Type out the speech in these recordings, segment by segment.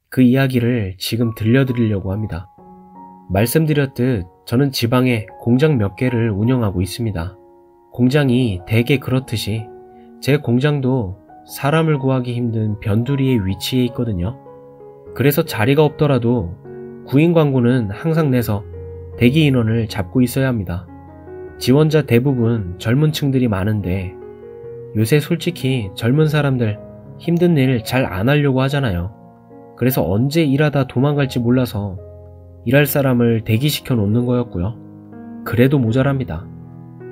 그 이야기를 지금 들려드리려고 합니다. 말씀드렸듯 저는 지방에 공장 몇 개를 운영하고 있습니다. 공장이 대개 그렇듯이 제 공장도 사람을 구하기 힘든 변두리에 위치해 있거든요. 그래서 자리가 없더라도 구인 광고는 항상 내서 대기 인원을 잡고 있어야 합니다. 지원자 대부분 젊은 층들이 많은데 요새 솔직히 젊은 사람들 힘든 일 잘 안 하려고 하잖아요. 그래서 언제 일하다 도망갈지 몰라서 일할 사람을 대기시켜 놓는 거였고요. 그래도 모자랍니다.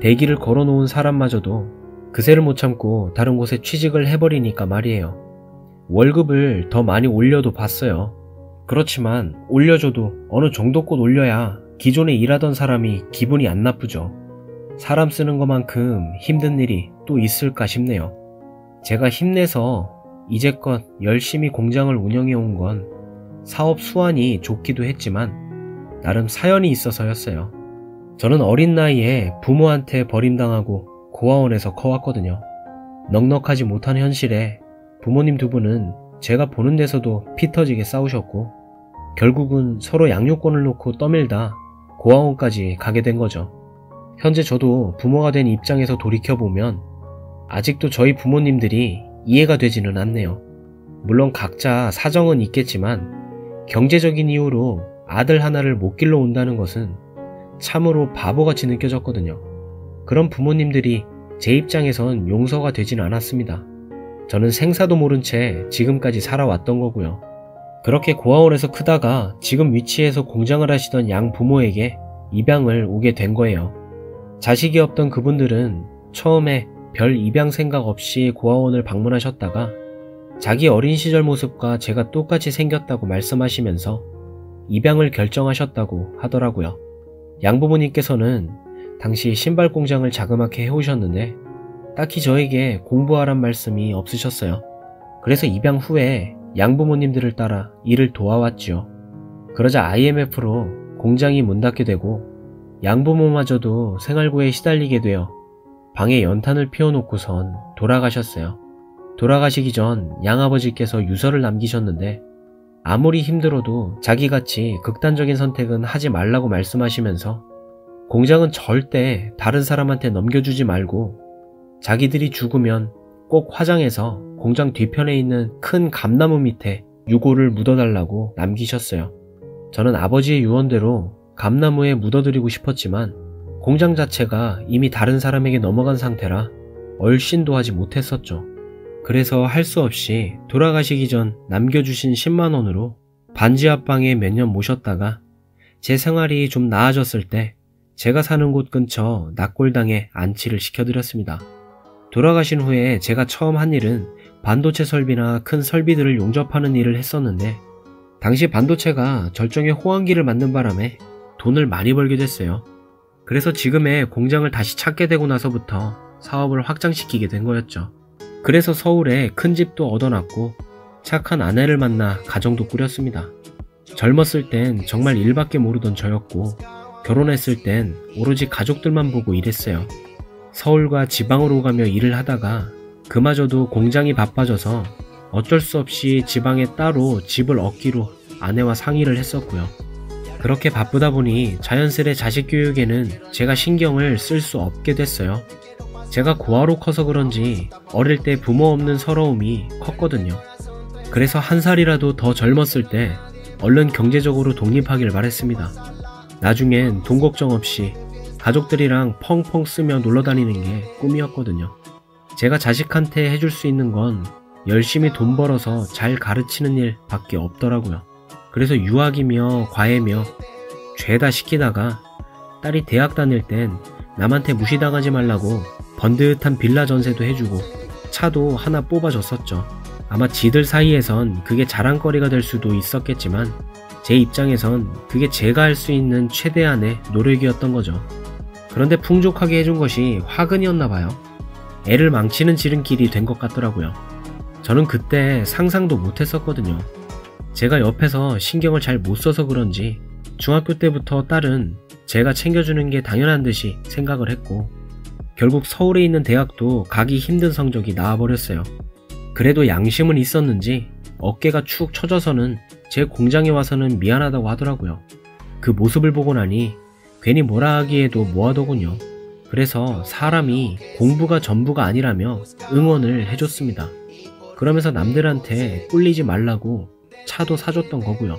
대기를 걸어 놓은 사람마저도 그새를 못 참고 다른 곳에 취직을 해버리니까 말이에요. 월급을 더 많이 올려도 봤어요. 그렇지만 올려줘도 어느 정도껏 올려야 기존에 일하던 사람이 기분이 안 나쁘죠. 사람 쓰는 것만큼 힘든 일이 또 있을까 싶네요. 제가 힘내서 이제껏 열심히 공장을 운영해 온 건 사업 수완이 좋기도 했지만 나름 사연이 있어서였어요. 저는 어린 나이에 부모한테 버림당하고 고아원에서 커왔거든요. 넉넉하지 못한 현실에 부모님 두 분은 제가 보는 데서도 피 터지게 싸우셨고 결국은 서로 양육권을 놓고 떠밀다 고아원까지 가게 된 거죠. 현재 저도 부모가 된 입장에서 돌이켜보면 아직도 저희 부모님들이 이해가 되지는 않네요. 물론 각자 사정은 있겠지만 경제적인 이유로 아들 하나를 못 길러 온다는 것은 참으로 바보같이 느껴졌거든요. 그런 부모님들이 제 입장에선 용서가 되진 않았습니다. 저는 생사도 모른 채 지금까지 살아왔던 거고요. 그렇게 고아원에서 크다가 지금 위치에서 공장을 하시던 양 부모에게 입양을 오게 된 거예요. 자식이 없던 그분들은 처음에 별 입양 생각 없이 고아원을 방문하셨다가 자기 어린 시절 모습과 제가 똑같이 생겼다고 말씀하시면서 입양을 결정하셨다고 하더라고요. 양부모님께서는 당시 신발 공장을 자그맣게 해오셨는데 딱히 저에게 공부하란 말씀이 없으셨어요. 그래서 입양 후에 양부모님들을 따라 일을 도와왔죠. 그러자 IMF로 공장이 문 닫게 되고 양부모마저도 생활고에 시달리게 되어 방에 연탄을 피워놓고선 돌아가셨어요. 돌아가시기 전 양아버지께서 유서를 남기셨는데 아무리 힘들어도 자기같이 극단적인 선택은 하지 말라고 말씀하시면서 공장은 절대 다른 사람한테 넘겨주지 말고 자기들이 죽으면 꼭 화장해서 공장 뒤편에 있는 큰 감나무 밑에 유골을 묻어달라고 남기셨어요. 저는 아버지의 유언대로 감나무에 묻어드리고 싶었지만 공장 자체가 이미 다른 사람에게 넘어간 상태라 얼씬도 하지 못했었죠. 그래서 할 수 없이 돌아가시기 전 남겨주신 10만원으로 반지 앞방에 몇 년 모셨다가 제 생활이 좀 나아졌을 때 제가 사는 곳 근처 낙골당에 안치를 시켜드렸습니다. 돌아가신 후에 제가 처음 한 일은 반도체 설비나 큰 설비들을 용접하는 일을 했었는데 당시 반도체가 절정의 호황기를 맞는 바람에 돈을 많이 벌게 됐어요. 그래서 지금의 공장을 다시 찾게 되고 나서부터 사업을 확장시키게 된 거였죠. 그래서 서울에 큰 집도 얻어놨고 착한 아내를 만나 가정도 꾸렸습니다. 젊었을 땐 정말 일밖에 모르던 저였고 결혼했을 땐 오로지 가족들만 보고 일했어요. 서울과 지방으로 가며 일을 하다가 그마저도 공장이 바빠져서 어쩔 수 없이 지방에 따로 집을 얻기로 아내와 상의를 했었고요. 그렇게 바쁘다 보니 자연스레 자식 교육에는 제가 신경을 쓸 수 없게 됐어요. 제가 고아로 커서 그런지 어릴 때 부모 없는 서러움이 컸거든요. 그래서 한 살이라도 더 젊었을 때 얼른 경제적으로 독립하길 바랬습니다. 나중엔 돈 걱정 없이 가족들이랑 펑펑 쓰며 놀러다니는 게 꿈이었거든요. 제가 자식한테 해줄 수 있는 건 열심히 돈 벌어서 잘 가르치는 일 밖에 없더라고요. 그래서 유학이며 과외며 죄다 시키다가 딸이 대학 다닐 땐 남한테 무시당하지 말라고 번듯한 빌라 전세도 해주고 차도 하나 뽑아줬었죠. 아마 지들 사이에선 그게 자랑거리가 될 수도 있었겠지만 제 입장에선 그게 제가 할 수 있는 최대한의 노력이었던 거죠. 그런데 풍족하게 해준 것이 화근이었나봐요. 애를 망치는 지름길이 된 것 같더라고요. 저는 그때 상상도 못했었거든요. 제가 옆에서 신경을 잘 못 써서 그런지 중학교 때부터 딸은 제가 챙겨주는 게 당연한 듯이 생각을 했고 결국 서울에 있는 대학도 가기 힘든 성적이 나와버렸어요. 그래도 양심은 있었는지 어깨가 축 처져서는 제 공장에 와서는 미안하다고 하더라고요. 그 모습을 보고 나니 괜히 뭐라 하기에도 뭐하더군요. 그래서 사람이 공부가 전부가 아니라며 응원을 해줬습니다. 그러면서 남들한테 꿀리지 말라고 차도 사줬던 거고요.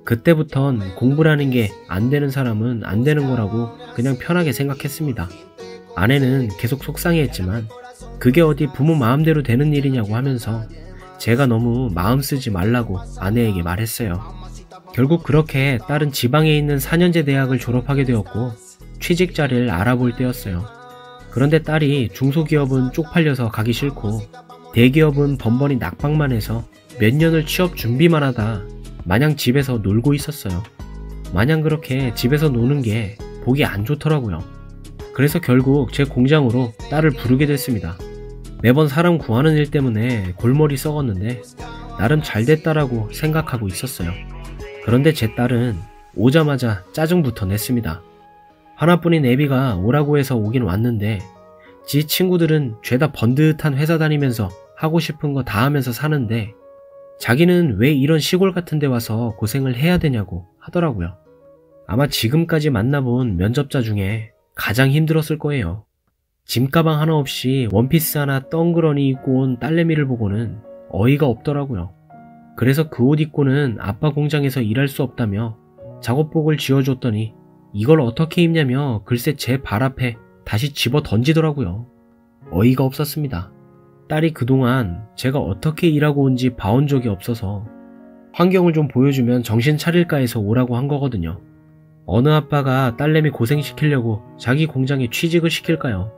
그때부턴 공부라는 게 안 되는 사람은 안 되는 거라고 그냥 편하게 생각했습니다. 아내는 계속 속상해했지만 그게 어디 부모 마음대로 되는 일이냐고 하면서 제가 너무 마음 쓰지 말라고 아내에게 말했어요. 결국 그렇게 딸은 지방에 있는 4년제 대학을 졸업하게 되었고 취직 자리를 알아볼 때였어요. 그런데 딸이 중소기업은 쪽팔려서 가기 싫고 대기업은 번번이 낙방만 해서 몇 년을 취업 준비만 하다 마냥 집에서 놀고 있었어요. 마냥 그렇게 집에서 노는 게 보기 안 좋더라고요. 그래서 결국 제 공장으로 딸을 부르게 됐습니다. 매번 사람 구하는 일 때문에 골머리 썩었는데 나름 잘 됐다라고 생각하고 있었어요. 그런데 제 딸은 오자마자 짜증부터 냈습니다. 하나뿐인 애비가 오라고 해서 오긴 왔는데 지 친구들은 죄다 번듯한 회사 다니면서 하고 싶은 거 다 하면서 사는데 자기는 왜 이런 시골 같은 데 와서 고생을 해야 되냐고 하더라고요. 아마 지금까지 만나본 면접자 중에 가장 힘들었을 거예요. 짐가방 하나 없이 원피스 하나 덩그러니 입고 온 딸내미를 보고는 어이가 없더라고요. 그래서 그 옷 입고는 아빠 공장에서 일할 수 없다며 작업복을 지어줬더니 이걸 어떻게 입냐며 글쎄 제 발 앞에 다시 집어 던지더라고요. 어이가 없었습니다. 딸이 그동안 제가 어떻게 일하고 온지 봐온 적이 없어서 환경을 좀 보여주면 정신 차릴까 해서 오라고 한 거거든요. 어느 아빠가 딸내미 고생시키려고 자기 공장에 취직을 시킬까요?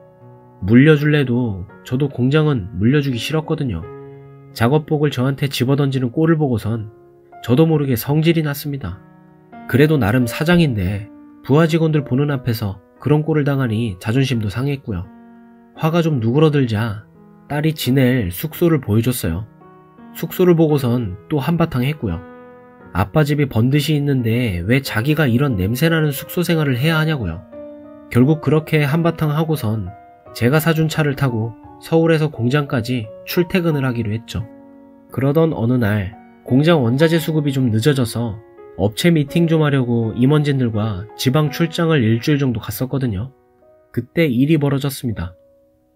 물려줄래도 저도 공장은 물려주기 싫었거든요. 작업복을 저한테 집어던지는 꼴을 보고선 저도 모르게 성질이 났습니다. 그래도 나름 사장인데 부하 직원들 보는 앞에서 그런 꼴을 당하니 자존심도 상했고요. 화가 좀 누그러들자 딸이 지낼 숙소를 보여줬어요. 숙소를 보고선 또 한바탕 했고요. 아빠 집이 번듯이 있는데 왜 자기가 이런 냄새나는 숙소 생활을 해야 하냐고요. 결국 그렇게 한바탕 하고선 제가 사준 차를 타고 서울에서 공장까지 출퇴근을 하기로 했죠. 그러던 어느 날 공장 원자재 수급이 좀 늦어져서 업체 미팅 좀 하려고 임원진들과 지방 출장을 일주일 정도 갔었거든요. 그때 일이 벌어졌습니다.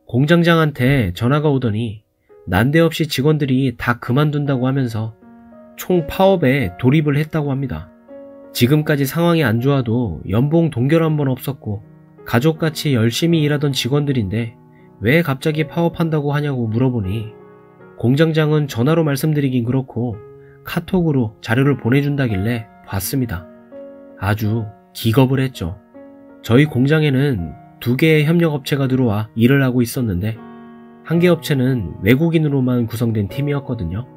공장장한테 전화가 오더니 난데없이 직원들이 다 그만둔다고 하면서 총 파업에 돌입을 했다고 합니다. 지금까지 상황이 안 좋아도 연봉 동결 한 번 없었고 가족같이 열심히 일하던 직원들인데 왜 갑자기 파업한다고 하냐고 물어보니 공장장은 전화로 말씀드리긴 그렇고 카톡으로 자료를 보내준다길래 봤습니다. 아주 기겁을 했죠. 저희 공장에는 2개의 협력업체가 들어와 일을 하고 있었는데 한 개 업체는 외국인으로만 구성된 팀이었거든요.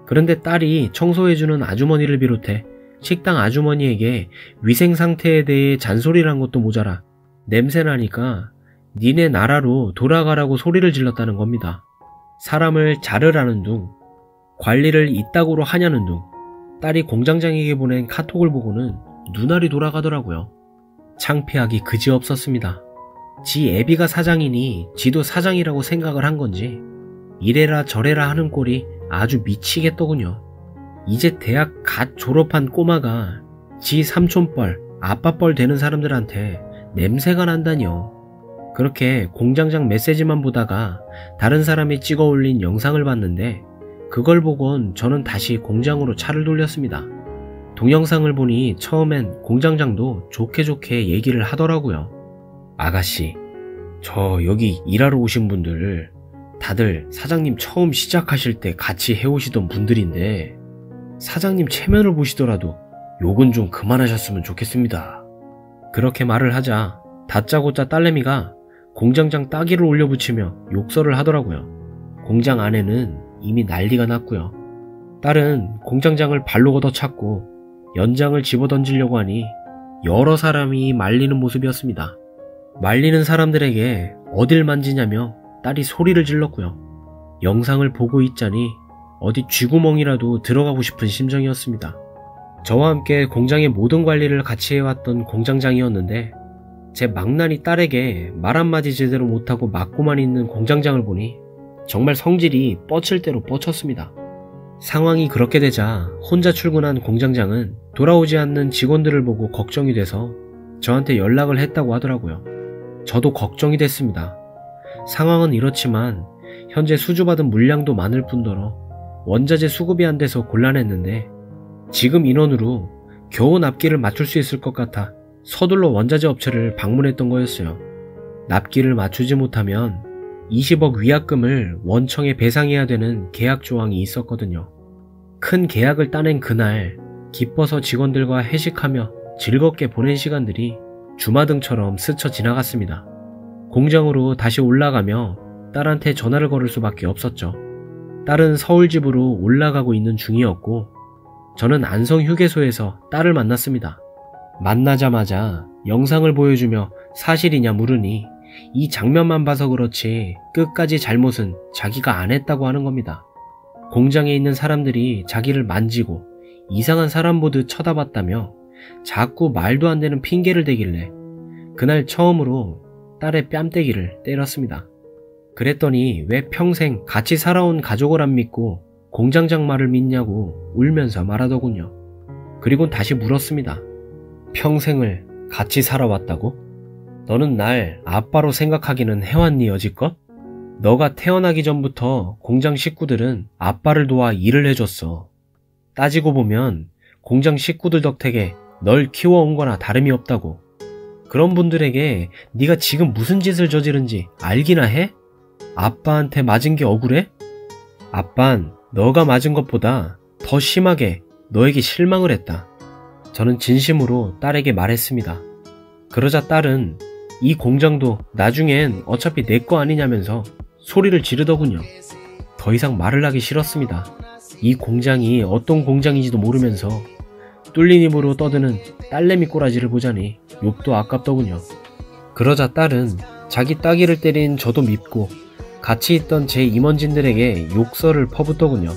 그런데 딸이 청소해주는 아주머니를 비롯해 식당 아주머니에게 위생 상태에 대해 잔소리를 한 것도 모자라 냄새나니까 니네 나라로 돌아가라고 소리를 질렀다는 겁니다. 사람을 자르라는 둥, 관리를 이따구로 하냐는 둥, 딸이 공장장에게 보낸 카톡을 보고는 눈알이 돌아가더라고요. 창피하기 그지없었습니다. 지 애비가 사장이니 지도 사장이라고 생각을 한 건지 이래라 저래라 하는 꼴이 아주 미치겠더군요. 이제 대학 갓 졸업한 꼬마가 지 삼촌뻘, 아빠뻘 되는 사람들한테 냄새가 난다뇨. 그렇게 공장장 메시지만 보다가 다른 사람이 찍어 올린 영상을 봤는데 그걸 보곤 저는 다시 공장으로 차를 돌렸습니다. 동영상을 보니 처음엔 공장장도 좋게 좋게 얘기를 하더라고요. 아가씨, 저 여기 일하러 오신 분들 다들 사장님 처음 시작하실 때 같이 해오시던 분들인데 사장님 체면을 보시더라도 욕은 좀 그만하셨으면 좋겠습니다. 그렇게 말을 하자 다짜고짜 딸내미가 공장장 따귀를 올려붙이며 욕설을 하더라고요. 공장 안에는 이미 난리가 났고요. 딸은 공장장을 발로 걷어찼고 연장을 집어던지려고 하니 여러 사람이 말리는 모습이었습니다. 말리는 사람들에게 어딜 만지냐며 딸이 소리를 질렀고요. 영상을 보고 있자니 어디 쥐구멍이라도 들어가고 싶은 심정이었습니다. 저와 함께 공장의 모든 관리를 같이 해왔던 공장장이었는데 제 망나니 딸에게 말 한마디 제대로 못하고 맞고만 있는 공장장을 보니 정말 성질이 뻗칠 대로 뻗쳤습니다. 상황이 그렇게 되자 혼자 출근한 공장장은 돌아오지 않는 직원들을 보고 걱정이 돼서 저한테 연락을 했다고 하더라고요. 저도 걱정이 됐습니다. 상황은 이렇지만 현재 수주받은 물량도 많을 뿐더러 원자재 수급이 안 돼서 곤란했는데 지금 인원으로 겨우 납기를 맞출 수 있을 것 같아 서둘러 원자재 업체를 방문했던 거였어요. 납기를 맞추지 못하면 20억 위약금을 원청에 배상해야 되는 계약 조항이 있었거든요. 큰 계약을 따낸 그날 기뻐서 직원들과 회식하며 즐겁게 보낸 시간들이 주마등처럼 스쳐 지나갔습니다. 공장으로 다시 올라가며 딸한테 전화를 걸을 수밖에 없었죠. 딸은 서울 집으로 올라가고 있는 중이었고 저는 안성 휴게소에서 딸을 만났습니다. 만나자마자 영상을 보여주며 사실이냐 물으니 이 장면만 봐서 그렇지 끝까지 잘못은 자기가 안 했다고 하는 겁니다. 공장에 있는 사람들이 자기를 만지고 이상한 사람 보듯 쳐다봤다며 자꾸 말도 안 되는 핑계를 대길래 그날 처음으로 딸의 뺨때기를 때렸습니다. 그랬더니 왜 평생 같이 살아온 가족을 안 믿고 공장장 말을 믿냐고 울면서 말하더군요. 그리고 다시 물었습니다. 평생을 같이 살아왔다고? 너는 날 아빠로 생각하기는 해왔니 여지껏? 너가 태어나기 전부터 공장 식구들은 아빠를 도와 일을 해줬어. 따지고 보면 공장 식구들 덕택에 널 키워온 거나 다름이 없다고. 그런 분들에게 네가 지금 무슨 짓을 저지른지 알기나 해? 아빠한테 맞은 게 억울해? 아빤 너가 맞은 것보다 더 심하게 너에게 실망을 했다. 저는 진심으로 딸에게 말했습니다. 그러자 딸은 이 공장도 나중엔 어차피 내 거 아니냐면서 소리를 지르더군요. 더 이상 말을 하기 싫었습니다. 이 공장이 어떤 공장인지도 모르면서 뚫린 입으로 떠드는 딸내미 꼬라지를 보자니 욕도 아깝더군요. 그러자 딸은 자기 따귀를 때린 저도 밉고 같이 있던 제 임원진들에게 욕설을 퍼붓더군요.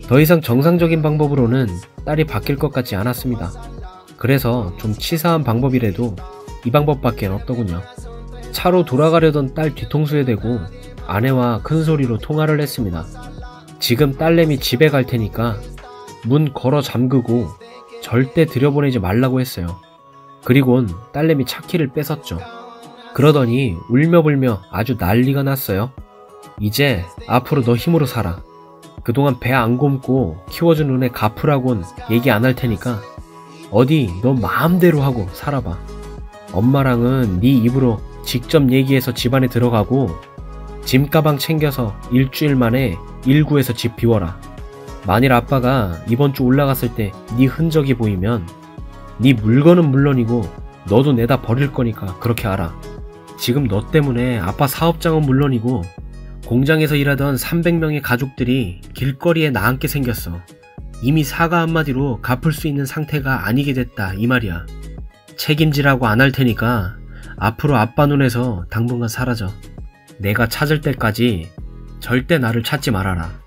더 이상 정상적인 방법으로는 딸이 바뀔 것 같지 않았습니다. 그래서 좀 치사한 방법이라도 이 방법밖엔 없더군요. 차로 돌아가려던 딸 뒤통수에 대고 아내와 큰 소리로 통화를 했습니다. 지금 딸내미 집에 갈 테니까 문 걸어 잠그고 절대 들여보내지 말라고 했어요. 그리곤 딸내미 차키를 뺏었죠. 그러더니 울며불며 아주 난리가 났어요. 이제 앞으로 너 힘으로 살아. 그동안 배 안 굶고 키워준 은혜 갚으라곤 얘기 안 할 테니까 어디 너 마음대로 하고 살아봐. 엄마랑은 네 입으로 직접 얘기해서 집안에 들어가고 짐가방 챙겨서 일주일 만에 1구에서 집 비워라. 만일 아빠가 이번 주 올라갔을 때 네 흔적이 보이면 네 물건은 물론이고 너도 내다 버릴 거니까 그렇게 알아. 지금 너 때문에 아빠 사업장은 물론이고 공장에서 일하던 300명의 가족들이 길거리에 나앉게 생겼어. 이미 사과 한마디로 갚을 수 있는 상태가 아니게 됐다 이 말이야. 책임지라고 안 할 테니까 앞으로 아빠 눈에서 당분간 사라져. 내가 찾을 때까지 절대 나를 찾지 말아라.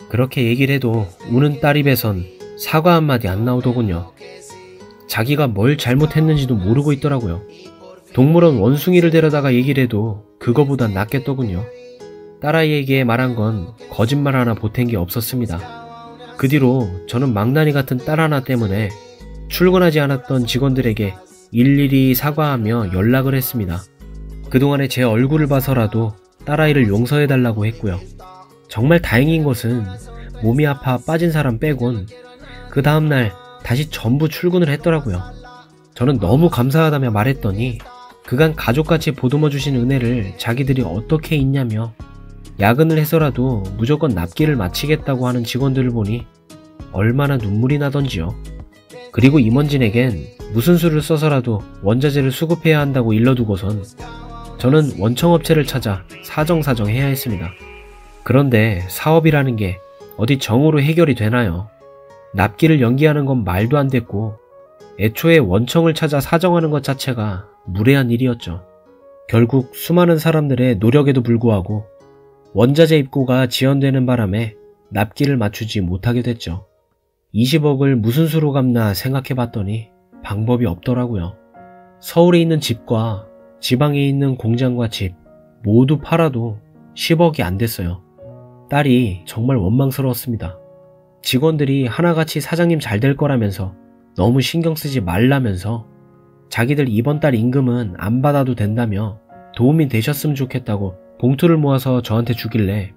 그렇게 얘기를 해도 우는 딸 입에선 사과 한마디 안 나오더군요. 자기가 뭘 잘못했는지도 모르고 있더라고요. 동물원 원숭이를 데려다가 얘기를 해도 그거보단 낫겠더군요. 딸아이에게 말한 건 거짓말 하나 보탠 게 없었습니다. 그 뒤로 저는 망나니 같은 딸 하나 때문에 출근하지 않았던 직원들에게 일일이 사과하며 연락을 했습니다. 그동안에 제 얼굴을 봐서라도 딸아이를 용서해달라고 했고요. 정말 다행인 것은 몸이 아파 빠진 사람 빼곤 그 다음날 다시 전부 출근을 했더라고요. 저는 너무 감사하다며 말했더니 그간 가족같이 보듬어 주신 은혜를 자기들이 어떻게 잊냐며 야근을 해서라도 무조건 납기를 마치겠다고 하는 직원들을 보니 얼마나 눈물이 나던지요. 그리고 임원진에겐 무슨 수를 써서라도 원자재를 수급해야 한다고 일러두고선 저는 원청업체를 찾아 사정사정해야 했습니다. 그런데 사업이라는 게 어디 정으로 해결이 되나요? 납기를 연기하는 건 말도 안 됐고 애초에 원청을 찾아 사정하는 것 자체가 무례한 일이었죠. 결국 수많은 사람들의 노력에도 불구하고 원자재 입고가 지연되는 바람에 납기를 맞추지 못하게 됐죠. 20억을 무슨 수로 갚나 생각해봤더니 방법이 없더라고요. 서울에 있는 집과 지방에 있는 공장과 집 모두 팔아도 10억이 안 됐어요. 딸이 정말 원망스러웠습니다. 직원들이 하나같이 사장님 잘 될 거라면서 너무 신경 쓰지 말라면서 자기들 이번 달 임금은 안 받아도 된다며 도움이 되셨으면 좋겠다고 봉투를 모아서 저한테 주길래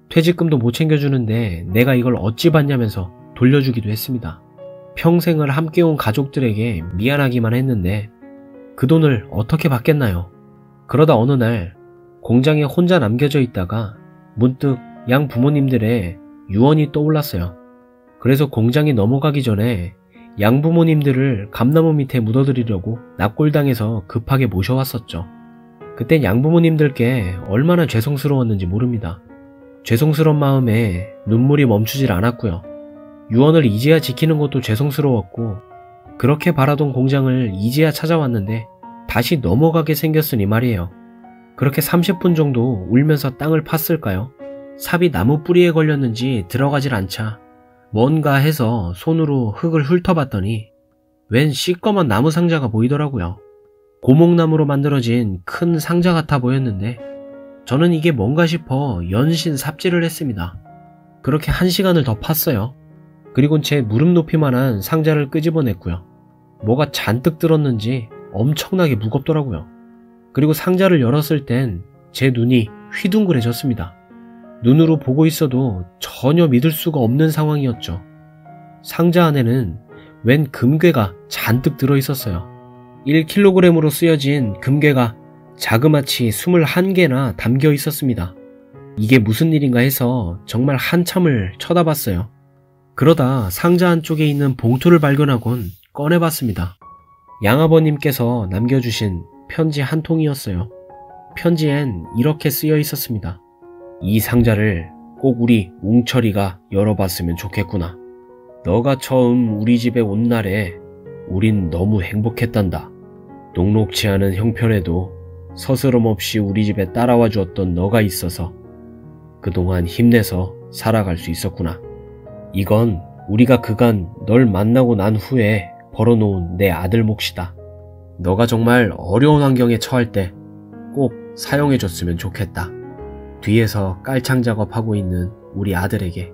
퇴직금도 못 챙겨주는데 내가 이걸 어찌 받냐면서 돌려주기도 했습니다. 평생을 함께 온 가족들에게 미안하기만 했는데 그 돈을 어떻게 받겠나요? 그러다 어느 날 공장에 혼자 남겨져 있다가 문득 양 부모님들의 유언이 떠올랐어요. 그래서 공장이 넘어가기 전에 양 부모님들을 감나무 밑에 묻어드리려고 납골당해서 급하게 모셔왔었죠. 그땐 양 부모님들께 얼마나 죄송스러웠는지 모릅니다. 죄송스러운 마음에 눈물이 멈추질 않았고요. 유언을 이제야 지키는 것도 죄송스러웠고 그렇게 바라던 공장을 이제야 찾아왔는데 다시 넘어가게 생겼으니 말이에요. 그렇게 30분 정도 울면서 땅을 팠을까요? 삽이 나무 뿌리에 걸렸는지 들어가질 않자 뭔가 해서 손으로 흙을 훑어봤더니 웬 시꺼먼 나무 상자가 보이더라고요. 고목나무로 만들어진 큰 상자 같아 보였는데 저는 이게 뭔가 싶어 연신 삽질을 했습니다. 그렇게 1시간을 더 팠어요. 그리곤 제 무릎 높이만한 상자를 끄집어냈고요. 뭐가 잔뜩 들었는지 엄청나게 무겁더라고요. 그리고 상자를 열었을 땐 제 눈이 휘둥그레졌습니다. 눈으로 보고 있어도 전혀 믿을 수가 없는 상황이었죠. 상자 안에는 웬 금괴가 잔뜩 들어있었어요. 1kg으로 쓰여진 금괴가 자그마치 21개나 담겨 있었습니다. 이게 무슨 일인가 해서 정말 한참을 쳐다봤어요. 그러다 상자 안쪽에 있는 봉투를 발견하곤 꺼내봤습니다. 양아버님께서 남겨주신 편지 한 통이었어요. 편지엔 이렇게 쓰여 있었습니다. 이 상자를 꼭 우리 웅철이가 열어봤으면 좋겠구나. 너가 처음 우리 집에 온 날에 우린 너무 행복했단다. 녹록치 않은 형편에도 서스럼 없이 우리 집에 따라와 주었던 너가 있어서 그동안 힘내서 살아갈 수 있었구나. 이건 우리가 그간 널 만나고 난 후에 벌어놓은 내 아들 몫이다. 너가 정말 어려운 환경에 처할 때 꼭 사용해줬으면 좋겠다. 뒤에서 깔창 작업하고 있는 우리 아들에게.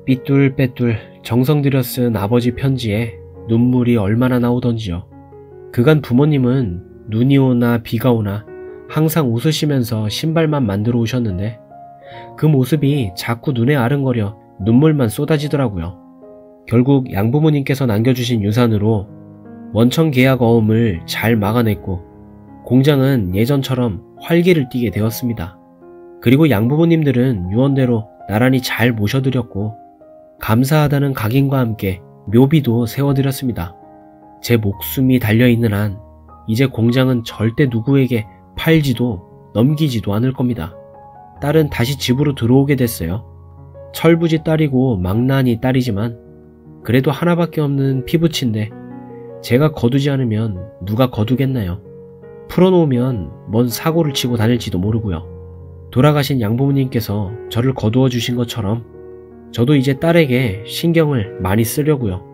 삐뚤빼뚤 정성 들여 쓴 아버지 편지에 눈물이 얼마나 나오던지요. 그간 부모님은 눈이 오나 비가 오나 항상 웃으시면서 신발만 만들어 오셨는데 그 모습이 자꾸 눈에 아른거려 눈물만 쏟아지더라고요. 결국 양부모님께서 남겨주신 유산으로 원천 계약 어음을 잘 막아냈고 공장은 예전처럼 활기를 띠게 되었습니다. 그리고 양부모님들은 유언대로 나란히 잘 모셔드렸고 감사하다는 각인과 함께 묘비도 세워드렸습니다. 제 목숨이 달려있는 한 이제 공장은 절대 누구에게 팔지도 넘기지도 않을 겁니다. 딸은 다시 집으로 들어오게 됐어요. 철부지 딸이고 망나니 딸이지만 그래도 하나밖에 없는 피부친데 제가 거두지 않으면 누가 거두겠나요? 풀어놓으면 뭔 사고를 치고 다닐지도 모르고요. 돌아가신 양부모님께서 저를 거두어 주신 것처럼 저도 이제 딸에게 신경을 많이 쓰려고요.